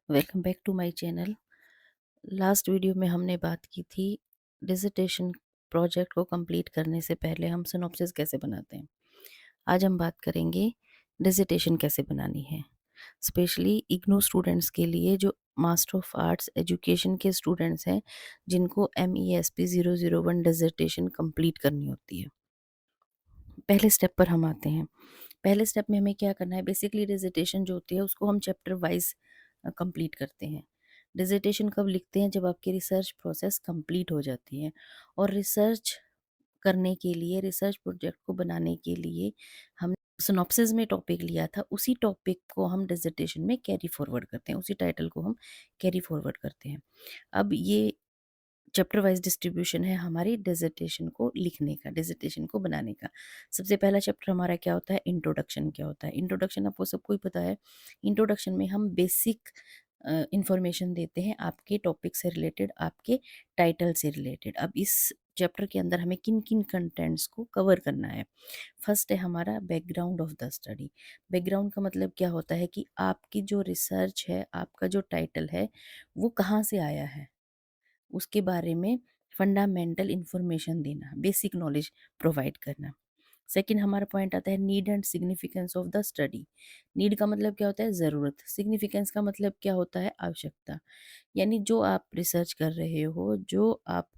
Welcome back to my channel. Last video में हमने बात की थी डिसर्टेशन प्रोजेक्ट को कंप्लीट करने से पहले हम सिनॉप्सिस कैसे बनाते हैं। आज हम बात करेंगे डिसर्टेशन कैसे बनानी है, स्पेशली इग्नू स्टूडेंट्स के लिए जो मास्टर ऑफ आर्ट्स एजुकेशन के स्टूडेंट्स हैं, जिनको MESP 001 डिसर्टेशन कंप्लीट करनी होती है। पहले स्टेप पर हम आते हैं। पहले स्टेप में हमें क्या करना है, बेसिकली डिसर्टेशन जो होती है उसको हम चैप्टर वाइज कंप्लीट करते हैं। डिसर्टेशन कब लिखते हैं, जब आपकी रिसर्च प्रोसेस कंप्लीट हो जाती है। और रिसर्च करने के लिए, रिसर्च प्रोजेक्ट को बनाने के लिए हम सिनॉप्सिस में टॉपिक लिया था, उसी टॉपिक को हम डिसर्टेशन में कैरी फॉरवर्ड करते हैं, उसी टाइटल को हम कैरी फॉरवर्ड करते हैं। अब ये चैप्टर वाइज डिस्ट्रीब्यूशन है हमारी डिसर्टेशन को लिखने का, डिसर्टेशन को बनाने का। सबसे पहला चैप्टर हमारा क्या होता है, इंट्रोडक्शन क्या होता है। इंट्रोडक्शन आपको सबको ही पता है। इंट्रोडक्शन में हम बेसिक इंफॉर्मेशन देते हैं आपके टॉपिक से रिलेटेड, आपके टाइटल से रिलेटेड। अब इस चैप्टर के अंदर हमें किन किन कंटेंट्स को कवर करना है। फर्स्ट है हमारा background of the study. Background का मतलब क्या होता है कि आपकी जो रिसर्च है, आपका जो टाइटल है, वो कहाँ से आया है, उसके बारे में फंडामेंटल इंफॉर्मेशन देना, बेसिक नॉलेज प्रोवाइड करना। सेकंड हमारा पॉइंट आता है need and significance of the study. Need का मतलब क्या होता है, ज़रूरत। सिग्निफिकेंस का मतलब क्या होता है, आवश्यकता। यानी जो आप रिसर्च कर रहे हो, जो आप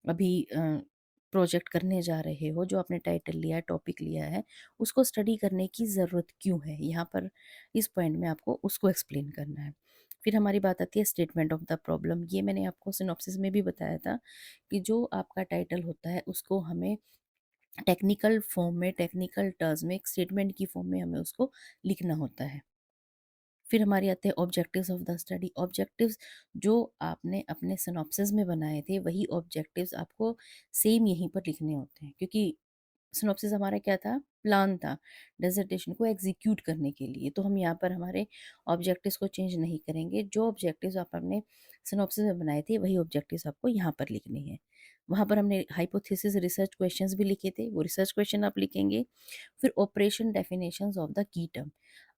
अभी प्रोजेक्ट करने जा रहे हो, जो आपने टाइटल लिया है, टॉपिक लिया है, उसको स्टडी करने की ज़रूरत क्यों है, यहाँ पर इस पॉइंट में आपको उसको एक्सप्लेन करना है। फिर हमारी बात आती है स्टेटमेंट ऑफ द प्रॉब्लम। ये मैंने आपको सिनॉप्सिस में भी बताया था कि जो आपका टाइटल होता है उसको हमें टेक्निकल फॉर्म में, टेक्निकल टर्म्स में, एक स्टेटमेंट की फॉर्म में हमें उसको लिखना होता है। फिर हमारे आते हैं objectives of the study. Objectives जो आपने अपने सिनॉप्सिस में बनाए थे, वही ऑब्जेक्टिव्स आपको सेम यहीं पर लिखने होते हैं, क्योंकि सिनॉप्सिस हमारा क्या था, प्लान था डिसर्टेशन को एग्जीक्यूट करने के लिए। तो हम यहाँ पर हमारे ऑब्जेक्टिव्स को चेंज नहीं करेंगे। जो ऑब्जेक्टिव्स आप अपने सिनॉप्सिस में बनाए थे, वही ऑब्जेक्टिव्स आपको यहाँ पर लिखने हैं। वहाँ पर हमने हाइपोथेसिस रिसर्च क्वेश्चंस भी लिखे थे, वो रिसर्च क्वेश्चन आप लिखेंगे। फिर operation definitions of the key term.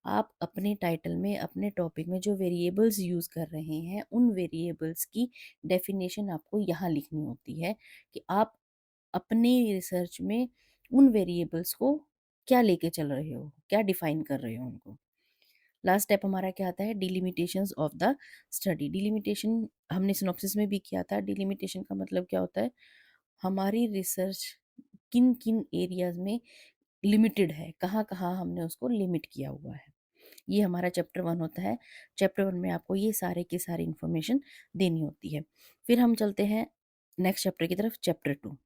आप अपने टाइटल में, अपने टॉपिक में जो वेरिएबल्स यूज़ कर रहे हैं, उन वेरिएबल्स की डेफिनेशन आपको यहाँ लिखनी होती है कि आप अपने रिसर्च में उन वेरिएबल्स को क्या लेके चल रहे हो, क्या डिफाइन कर रहे हो उनको। लास्ट स्टेप हमारा क्या आता है, डिलिमिटेशंस ऑफ द स्टडी। डिलिमिटेशन हमने सिनॉप्सिस में भी किया था। डिलिमिटेशन का मतलब क्या होता है, हमारी रिसर्च किन किन एरियाज में लिमिटेड है, कहाँ कहाँ हमने उसको लिमिट किया हुआ है। ये हमारा चैप्टर वन होता है। चैप्टर वन में आपको ये सारे की सारी इंफॉर्मेशन देनी होती है। फिर हम चलते हैं नेक्स्ट चैप्टर की तरफ, चैप्टर टू।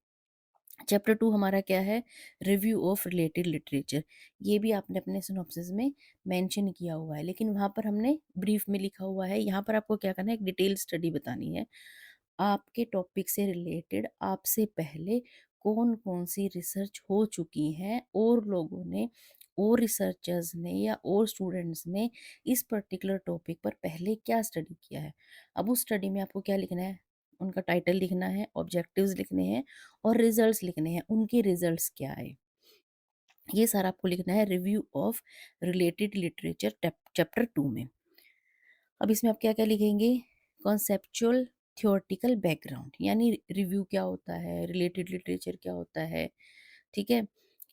चैप्टर टू हमारा क्या है, रिव्यू ऑफ रिलेटेड लिटरेचर। ये भी आपने अपने सिनॉप्सिस में मेंशन किया हुआ है, लेकिन वहाँ पर हमने ब्रीफ में लिखा हुआ है। यहाँ पर आपको क्या करना है, एक डिटेल स्टडी बतानी है। आपके टॉपिक से रिलेटेड आपसे पहले कौन कौन सी रिसर्च हो चुकी है, और लोगों ने, और रिसर्चर्स ने या और स्टूडेंट्स ने इस पर्टिकुलर टॉपिक पर पहले क्या स्टडी किया है। अब उस स्टडी में आपको क्या लिखना है, उनका टाइटल लिखना है, ऑब्जेक्टिव्स लिखने हैं, और रिजल्ट्स लिखने हैं, उनके रिजल्ट्स क्या आए। ये सारा आपको लिखना है review of related literature chapter two में। अब इसमें आप क्या क्या लिखेंगे, कॉन्सेप्चुअल थियोरटिकल बैकग्राउंड, यानी रिव्यू क्या होता है, रिलेटेड लिटरेचर क्या होता है, ठीक है,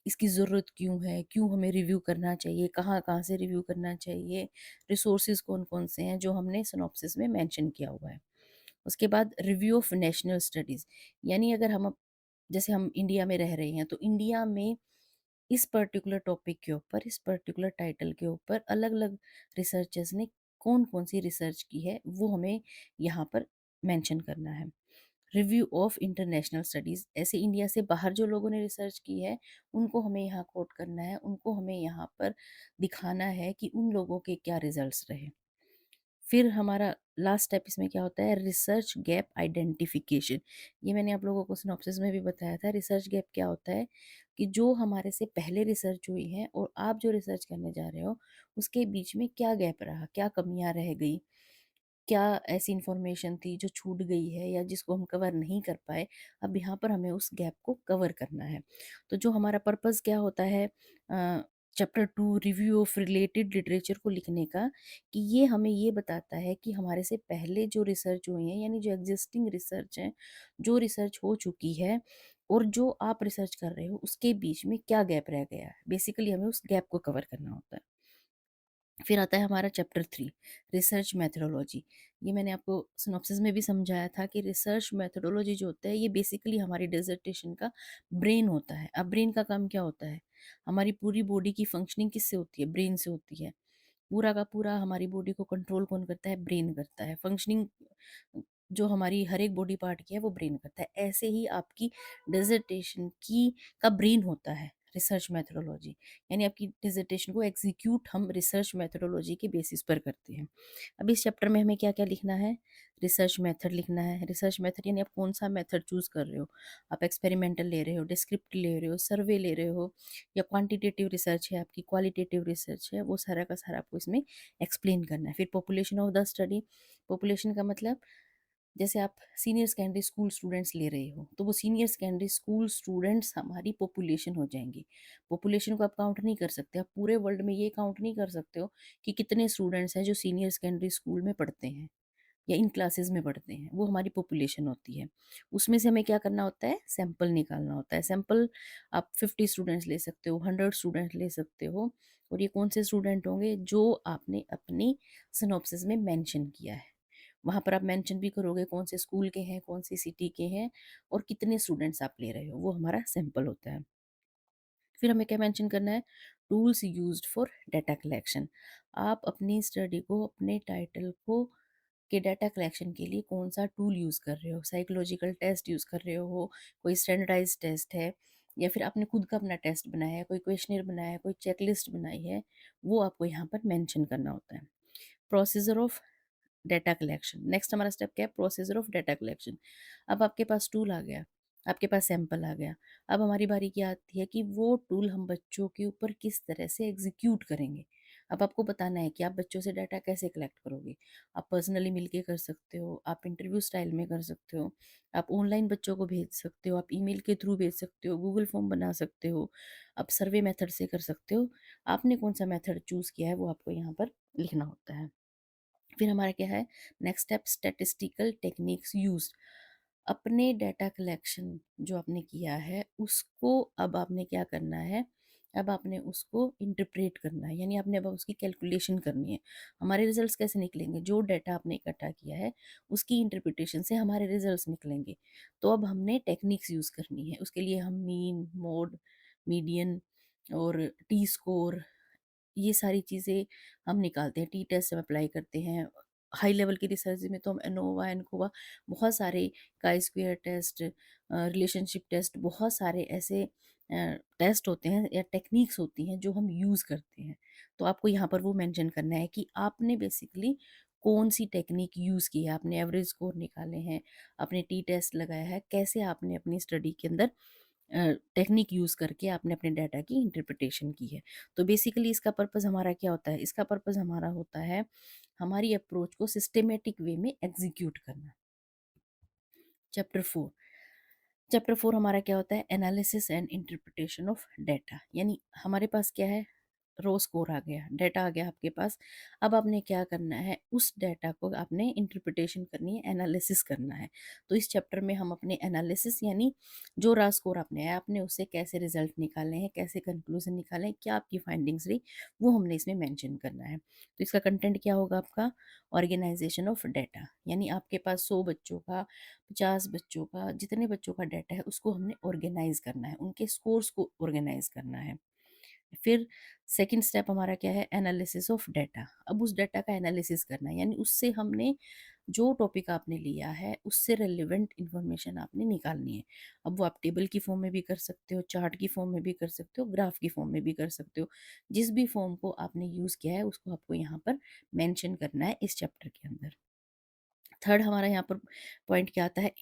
इसकी ज़रूरत क्यों है, क्यों हमें रिव्यू करना चाहिए, कहाँ कहाँ से रिव्यू करना चाहिए, रिसोर्सेज कौन कौन से हैं, जो हमने सिनॉप्सिस में मेंशन किया हुआ है। उसके बाद रिव्यू ऑफ नेशनल स्टडीज़, यानी अगर हम जैसे हम इंडिया में रह रहे हैं, तो इंडिया में इस पर्टिकुलर टॉपिक के ऊपर, इस पर्टिकुलर टाइटल के ऊपर अलग अलग रिसर्चर्स ने कौन कौन सी रिसर्च की है, वो हमें यहाँ पर मेंशन करना है। रिव्यू ऑफ इंटरनेशनल स्टडीज़, ऐसे इंडिया से बाहर जो लोगों ने रिसर्च की है, उनको हमें यहाँ कोट करना है, उनको हमें यहाँ पर दिखाना है कि उन लोगों के क्या रिजल्ट्स रहे। फिर हमारा लास्ट स्टेप इसमें क्या होता है, रिसर्च गैप आइडेंटिफिकेशन। ये मैंने आप लोगों को सिनॉप्सिस में भी बताया था। रिसर्च गैप क्या होता है कि जो हमारे से पहले रिसर्च हुई है और आप जो रिसर्च करने जा रहे हो, उसके बीच में क्या गैप रहा, क्या कमियां रह गई, क्या ऐसी इंफॉर्मेशन थी जो छूट गई है या जिसको हम कवर नहीं कर पाए। अब यहाँ पर हमें उस गैप को कवर करना है। तो जो हमारा पर्पस क्या होता है, chapter 2 review of related literature को लिखने का, कि ये हमें ये बताता है कि हमारे से पहले जो रिसर्च हुई है, यानी जो एग्जिस्टिंग रिसर्च है, जो रिसर्च हो चुकी है और जो आप रिसर्च कर रहे हो, उसके बीच में क्या गैप रह गया है। बेसिकली हमें उस गैप को कवर करना होता है। फिर आता है हमारा चैप्टर 3 रिसर्च मेथोडोलॉजी। ये मैंने आपको सिनॉप्सिस में भी समझाया था कि रिसर्च मेथोडोलॉजी जो होता है, ये बेसिकली हमारी डिसर्टेशन का ब्रेन होता है। अब ब्रेन का काम क्या होता है? हमारी पूरी बॉडी की फंक्शनिंग किससे होती है? ब्रेन से होती है। पूरा का पूरा हमारी बॉडी को कंट्रोल कौन करता है? ब्रेन करता है। फंक्शनिंग जो हमारी हर एक बॉडी पार्ट की है, वो ब्रेन करता है। ऐसे ही आपकी डिसर्टेशन की का ब्रेन होता है रिसर्च मेथोडोलॉजी। यानी आपकी डिसर्टेशन को एग्जीक्यूट हम रिसर्च मेथोडोलॉजी के बेसिस पर करते हैं। अब इस चैप्टर में हमें क्या क्या लिखना है? रिसर्च मेथड लिखना है। रिसर्च मेथड यानी आप कौन सा मेथड चूज कर रहे हो। आप एक्सपेरिमेंटल ले रहे हो, डिस्क्रिप्टिव ले रहे हो, सर्वे ले रहे हो, या क्वांटिटेटिव रिसर्च है आपकी, क्वालिटेटिव रिसर्च है, वो सारा का सारा आपको इसमें एक्सप्लेन करना है। फिर population of the study. Population का मतलब, जैसे आप सीनियर सेकेंडरी स्कूल स्टूडेंट्स ले रहे हो, तो वो सीनियर सेकेंडरी स्कूल स्टूडेंट्स हमारी पॉपुलेशन हो जाएंगे। पॉपुलेशन को आप काउंट नहीं कर सकते। आप पूरे वर्ल्ड में ये काउंट नहीं कर सकते हो कि कितने स्टूडेंट्स हैं जो सीनियर सेकेंडरी स्कूल में पढ़ते हैं या इन क्लासेस में पढ़ते हैं। वो हमारी पॉपुलेशन होती है। उसमें से हमें क्या करना होता है? सैंपल निकालना होता है। सैंपल आप 50 स्टूडेंट्स ले सकते हो, 100 स्टूडेंट ले सकते हो। और ये कौन से स्टूडेंट होंगे? जो आपने अपनी सिनॉप्सिस में मेंशन किया है। वहाँ पर आप मेंशन भी करोगे कौन से स्कूल के हैं, कौन सी सिटी के हैं, और कितने स्टूडेंट्स आप ले रहे हो। वो हमारा सैंपल होता है। फिर हमें क्या मेंशन करना है? Tools used for data collection. आप अपनी स्टडी को, अपने टाइटल को के डाटा कलेक्शन के लिए कौन सा टूल यूज़ कर रहे हो। साइकोलॉजिकल टेस्ट यूज़ कर रहे हो, कोई स्टैंडर्डाइज टेस्ट है, या फिर आपने खुद का अपना टेस्ट बनाया है, कोई क्वेश्चनर बनाया है, कोई चेकलिस्ट बनाई है, वो आपको यहाँ पर मेंशन करना होता है। Procedure of data collection. Next हमारा स्टेप क्या है? Procedure of data collection. अब आपके पास टूल आ गया, आपके पास सैंपल आ गया। अब हमारी बारी क्या आती है कि वो टूल हम बच्चों के ऊपर किस तरह से एग्जीक्यूट करेंगे। अब आपको बताना है कि आप बच्चों से डाटा कैसे कलेक्ट करोगे। आप पर्सनली मिलके कर सकते हो, आप इंटरव्यू स्टाइल में कर सकते हो, आप ऑनलाइन बच्चों को भेज सकते हो, आप ईमेल के थ्रू भेज सकते हो, गूगल फॉर्म बना सकते हो, आप सर्वे मेथड से कर सकते हो। आपने कौन सा मेथड चूज़ किया है, वो आपको यहाँ पर लिखना होता है। फिर हमारा क्या है? Next step, statistical techniques used. अपने डाटा कलेक्शन जो आपने किया है, उसको अब आपने क्या करना है? अब आपने उसको इंटरप्रेट करना है, यानी आपने अब उसकी कैलकुलेशन करनी है। हमारे रिजल्ट्स कैसे निकलेंगे? जो डाटा आपने इकट्ठा किया है, उसकी इंटरप्रिटेशन से हमारे रिजल्ट्स निकलेंगे। तो अब हमने टेक्निक्स यूज़ करनी है। उसके लिए हम मीन, मोड, मीडियन और टी स्कोर, ये सारी चीज़ें हम निकालते हैं। टी टेस्ट हम अप्लाई करते हैं। हाई लेवल की रिसर्च में तो हम एनोवा, एनकोवा, बहुत सारे, chi square test, relationship test, बहुत सारे ऐसे टेस्ट होते हैं या टेक्निक्स होती हैं जो हम यूज़ करते हैं। तो आपको यहाँ पर वो मेंशन करना है कि आपने बेसिकली कौन सी टेक्निक यूज़ की है। आपने एवरेज स्कोर निकाले हैं, आपने टी टेस्ट लगाया है, कैसे आपने अपनी स्टडी के अंदर टेक्निक यूज़ करके आपने अपने डाटा की इंटरप्रिटेशन की है। तो बेसिकली इसका पर्पज़ हमारा क्या होता है? इसका पर्पज़ हमारा होता है हमारी अप्रोच को सिस्टमैटिक वे में एग्जीक्यूट करना। चैप्टर 4। चैप्टर 4 हमारा क्या होता है? Analysis and interpretation of data. यानी हमारे पास क्या है? रो स्कोर आ गया, डाटा आ गया आपके पास। अब आपने क्या करना है? उस डाटा को आपने इंटरप्रिटेशन करनी है, एनालिसिस करना है। तो इस चैप्टर में हम अपने एनालिसिस, यानी जो रा स्कोर आपने आया, आपने उससे कैसे रिजल्ट निकाले हैं, कैसे कंक्लूजन निकाले हैं, क्या आपकी फाइंडिंग्स रही, वो हमने इसमें मेंशन करना है। तो इसका कंटेंट क्या होगा आपका? Organisation of data. यानी आपके पास 100 बच्चों का, 50 बच्चों का, जितने बच्चों का डाटा है, उसको हमने ऑर्गेनाइज करना है, उनके स्कोर्स को ऑर्गेनाइज करना है। फिर सेकंड स्टेप हमारा क्या है? Analysis of data. अब उस डाटा का एनालिसिस करना है, यानी उससे हमने जो टॉपिक आपने लिया है, उससे रिलेवेंट इंफॉर्मेशन आपने निकालनी है। अब वो आप टेबल की फॉर्म में भी कर सकते हो, चार्ट की फॉर्म में भी कर सकते हो, ग्राफ की फॉर्म में भी कर सकते हो। जिस भी फॉर्म को आपने यूज़ किया है, उसको आपको यहाँ पर मेंशन करना है इस चैप्टर के अंदर। थर्ड हमारा यहाँ पर पॉइंट क्या आता है?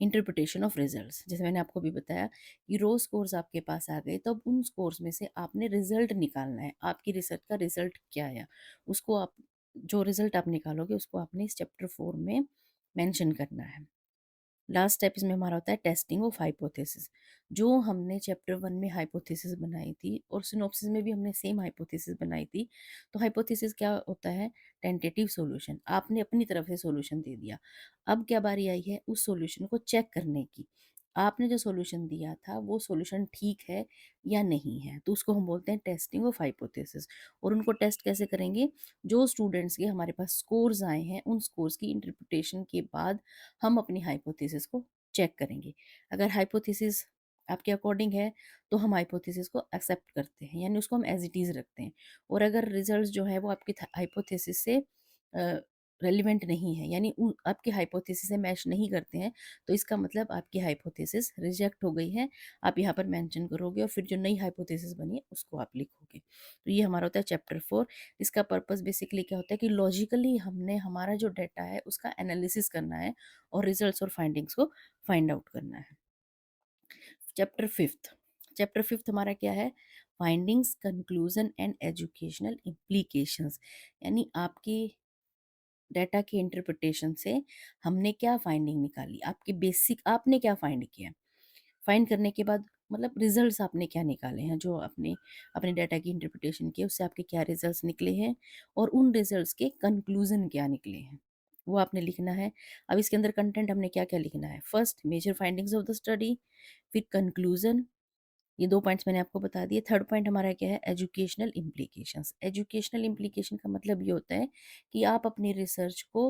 Interpretation of results. जैसे मैंने आपको भी बताया कि रो स्कोर्स आपके पास आ गए, तो अब उन स्कोर्स में से आपने रिजल्ट निकालना है। आपकी रिसर्च का रिजल्ट क्या आया, उसको आप, जो रिजल्ट आप निकालोगे उसको आपने इस चैप्टर 4 में मेंशन करना है। लास्ट स्टेप इसमें हमारा होता है टेस्टिंग ऑफ हाइपोथेसिस। जो हमने चैप्टर 1 में हाइपोथेसिस बनाई थी और सिनॉप्सिस में भी हमने सेम हाइपोथेसिस बनाई थी। तो हाइपोथेसिस क्या होता है? Tentative solution. आपने अपनी तरफ से सॉल्यूशन दे दिया। अब क्या बारी आई है उस सॉल्यूशन को चेक करने की। आपने जो सॉल्यूशन दिया था वो सॉल्यूशन ठीक है या नहीं है, तो उसको हम बोलते हैं टेस्टिंग ऑफ हाइपोथेसिस। और उनको टेस्ट कैसे करेंगे? जो स्टूडेंट्स के हमारे पास स्कोर्स आए हैं उन स्कोर्स की इंटरप्रिटेशन के बाद हम अपनी हाइपोथेसिस को चेक करेंगे। अगर हाइपोथेसिस आपके अकॉर्डिंग है तो हम हाइपोथेसिस को एक्सेप्ट करते हैं, यानी उसको हम एज इट इज़ रखते हैं। और अगर रिजल्ट्स जो है वो आपकी हाइपोथेसिस से रेलिवेंट नहीं है, यानी आपकी हाइपोथेसिस से मैच नहीं करते हैं, तो इसका मतलब आपकी हाइपोथेसिस रिजेक्ट हो गई है। आप यहाँ पर मेंशन करोगे और फिर जो नई हाइपोथेसिस बनी है उसको आप लिखोगे। तो ये हमारा होता है चैप्टर 4। इसका पर्पस बेसिकली क्या होता है कि लॉजिकली हमने हमारा जो डाटा है उसका एनालिसिस करना है और रिजल्ट्स और फाइंडिंग्स को फाइंड आउट करना है। चैप्टर 5 हमारा क्या है? Findings, conclusion and educational implications. यानी आपकी डाटा के इंटरप्रिटेशन से हमने क्या फाइंडिंग निकाली, आपकी बेसिक आपने क्या फाइंड किया। फाइंड करने के बाद मतलब रिजल्ट्स आपने क्या निकाले हैं, जो अपने अपने डाटा की इंटरप्रिटेशन की उससे आपके क्या रिजल्ट्स निकले हैं और उन रिजल्ट्स के कंक्लूजन क्या निकले हैं, वो आपने लिखना है। अब इसके अंदर कंटेंट हमने क्या क्या लिखना है? First, major findings of the study. फिर कंक्लूजन, ये 2 पॉइंट्स मैंने आपको बता दिए। थर्ड पॉइंट हमारा क्या है? Educational implications. एजुकेशनल इम्प्लीकेशन का मतलब ये होता है कि आप अपनी रिसर्च को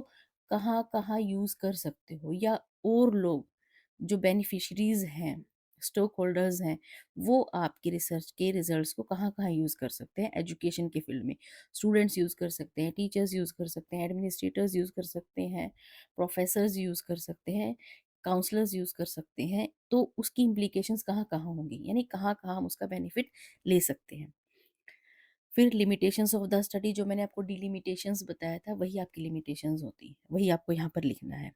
कहाँ-कहाँ यूज़ कर सकते हो, या और लोग जो बेनिफिशरीज़ हैं, स्टेक होल्डर्स हैं, वो आपकी रिसर्च के रिजल्ट्स को कहाँ-कहाँ यूज़ कर सकते हैं एजुकेशन के फील्ड में। स्टूडेंट्स यूज़ कर सकते हैं, टीचर्स यूज़ कर सकते हैं, एडमिनिस्ट्रेटर्स यूज़ कर सकते हैं, प्रोफेसर्स यूज़ कर सकते हैं, काउंसलर्स यूज़ कर सकते हैं। तो उसकी इम्प्लीकेशंस कहाँ-कहाँ होंगी, यानी कहाँ-कहाँ हम उसका बेनिफिट ले सकते हैं। फिर लिमिटेशंस ऑफ द स्टडी, जो मैंने आपको डिलिमिटेशंस बताया था वही आपकी लिमिटेशंस होती हैं, वही आपको यहाँ पर लिखना है।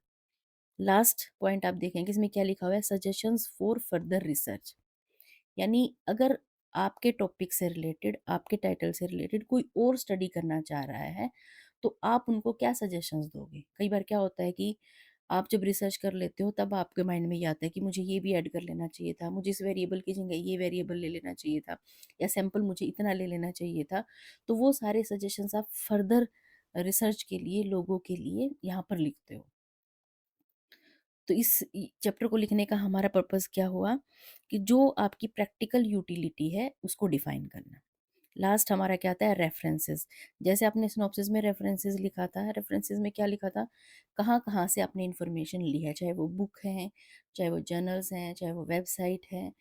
लास्ट पॉइंट आप देखेंगे इसमें क्या लिखा हुआ है? Suggestions for further research. यानी अगर आपके टॉपिक से रिलेटेड, आपके टाइटल से रिलेटेड कोई और स्टडी करना चाह रहा है, तो आप उनको क्या सजेशंस दोगे? कई बार क्या होता है कि आप जब रिसर्च कर लेते हो तब आपके माइंड में ये आता है कि मुझे ये भी ऐड कर लेना चाहिए था, मुझे इस वेरिएबल की जगह ये वेरिएबल ले लेना चाहिए था, या सैंपल मुझे इतना ले लेना चाहिए था। तो वो सारे सजेशंस आप फर्दर रिसर्च के लिए, लोगों के लिए यहाँ पर लिखते हो। तो इस चैप्टर को लिखने का हमारा पर्पस क्या हुआ कि जो आपकी प्रैक्टिकल यूटिलिटी है उसको डिफाइन करना। लास्ट हमारा क्या आता है? रेफरेंसेस। जैसे आपने सिनॉप्सिस में रेफरेंसेस लिखा था, रेफरेंसेस में क्या लिखा था? कहाँ कहाँ से आपने इंफॉर्मेशन ली है, चाहे वो बुक है, चाहे वो जर्नल्स हैं, चाहे वो वेबसाइट है,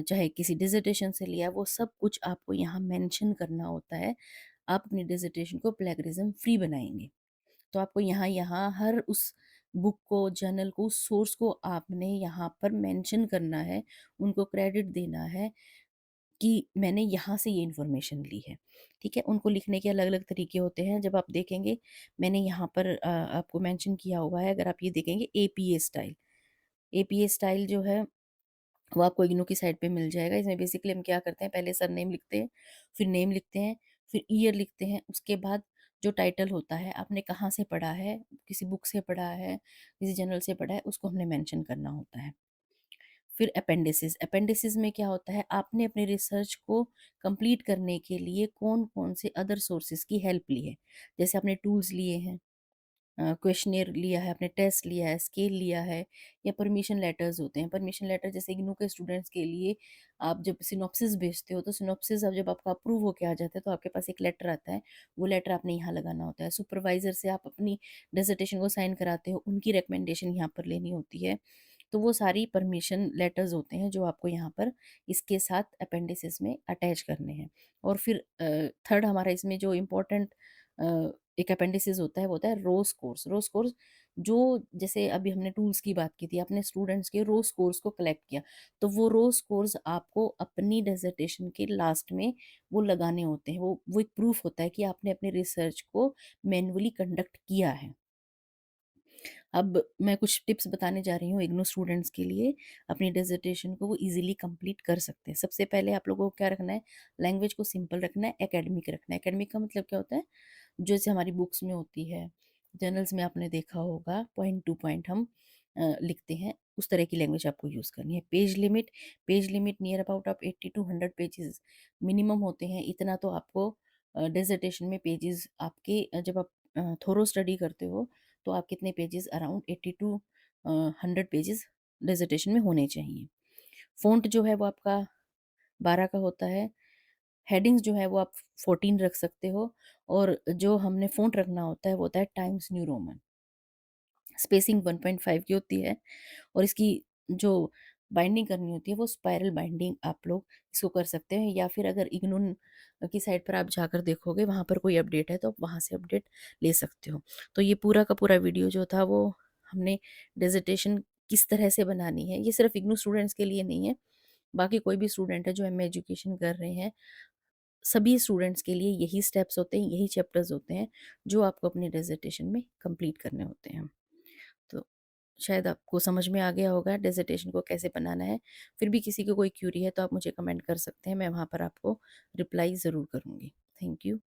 चाहे किसी डिजिटेशन से लिया, वो सब कुछ आपको यहाँ मेंशन करना होता है। आप अपनी डिजिटेशन को प्लेगरिज्म फ्री बनाएंगे, तो आपको यहाँ यहाँ हर उस बुक को, जर्नल को, उस सोर्स को आपने यहाँ पर मेंशन करना है, उनको क्रेडिट देना है कि मैंने यहाँ से ये इन्फॉर्मेशन ली है। ठीक है? उनको लिखने के अलग-अलग तरीके होते हैं। जब आप देखेंगे मैंने यहाँ पर आपको मेंशन किया हुआ है, अगर आप ये देखेंगे एपीए स्टाइल। एपीए स्टाइल जो है वो आपको इग्नू की साइट पे मिल जाएगा। इसमें बेसिकली हम क्या करते हैं, पहले सरनेम लिखते हैं, फिर नेम लिखते हैं, फिर ईयर लिखते हैं, उसके बाद जो टाइटल होता है, आपने कहाँ से पढ़ा है, किसी बुक से पढ़ा है, किसी जर्नल से पढ़ा है, उसको हमने मेंशन करना होता है। फिर अपेंडिसेस। अपेंडिसेस में क्या होता है, आपने अपने रिसर्च को कंप्लीट करने के लिए कौन-कौन से अदर सोर्सेज़ की हेल्प ली है। जैसे आपने टूल्स लिए हैं, क्वेश्चनेयर लिया है, आपने टेस्ट लिया है, स्केल लिया है, या परमिशन लेटर्स होते हैं। परमिशन लेटर जैसे इग्नू के स्टूडेंट्स के लिए आप जब सिनॉप्सिस भेजते हो, तो सिनॉप्सिस अब जब आपका अप्रूव होके आ जाता है तो आपके पास एक लेटर आता है, वो लेटर आपने यहाँ लगाना होता है। सुपरवाइज़र से आप अपनी डिसर्टेशन को साइन कराते हो, उनकी रिकमेंडेशन यहाँ पर लेनी होती है। तो वो सारी परमिशन लेटर्स होते हैं जो आपको यहाँ पर इसके साथ अपेंडिसेस में अटैच करने हैं। और फिर थर्ड हमारा इसमें जो इम्पोर्टेंट एक अपेंडिसेस होता है वो होता है रो स्कोर्स। रो स्कोर्स जो, जैसे अभी हमने टूल्स की बात की थी, अपने स्टूडेंट्स के रो स्कोर्स को कलेक्ट किया, तो वो रो स्कोर्स आपको अपनी डिसर्टेशन के लास्ट में वो लगाने होते हैं। वो एक प्रूफ होता है कि आपने अपने रिसर्च को मैन्युअली कंडक्ट किया है। अब मैं कुछ टिप्स बताने जा रही हूँ इग्नू स्टूडेंट्स के लिए, अपनी डिसर्टेशन को वो ईज़िली कंप्लीट कर सकते हैं। सबसे पहले आप लोगों को क्या रखना है? लैंग्वेज को सिंपल रखना है, एकेडमिक रखना है। एकेडमिक का मतलब क्या होता है? जैसे हमारी बुक्स में होती है, जर्नल्स में आपने देखा होगा, पॉइंट टू पॉइंट हम लिखते हैं, उस तरह की लैंग्वेज आपको यूज़ करनी है। पेज लिमिट नियर अबाउट आप 80 टू 100 पेजेज़ मिनिमम होते हैं। इतना तो आपको डिसर्टेशन में पेजेज़ आपके जब आप थोरो स्टडी करते हो, तो आप कितने pages around 80 to 100 pages dissertation में होने चाहिए। फ़ॉन्ट जो है वो आपका 12 का होता है। हेडिंग्स जो है वो आप 14 रख सकते हो, और जो हमने फ़ॉन्ट रखना होता है वो होता है टाइम्स न्यू रोमन। स्पेसिंग 1.5 की होती है, और इसकी जो बाइंडिंग करनी होती है वो स्पाइरल बाइंडिंग आप लोग इसको कर सकते हैं, या फिर अगर इग्नून की साइट पर आप जाकर देखोगे वहाँ पर कोई अपडेट है तो आप वहाँ से अपडेट ले सकते हो। तो ये पूरा का पूरा वीडियो जो था वो हमने डिसर्टेशन किस तरह से बनानी है, ये सिर्फ इग्नू स्टूडेंट्स के लिए नहीं है, बाकी कोई भी स्टूडेंट है जो एमए एजुकेशन कर रहे हैं, सभी स्टूडेंट्स के लिए यही स्टेप्स होते हैं, यही चैप्टर्स होते हैं जो आपको अपनी डिसर्टेशन में कंप्लीट करने होते हैं। तो शायद आपको समझ में आ गया होगा डिसर्टेशन को कैसे बनाना है। फिर भी किसी को कोई क्यूरी है तो आप मुझे कमेंट कर सकते हैं, मैं वहाँ पर आपको रिप्लाई ज़रूर करूँगी। Thank you.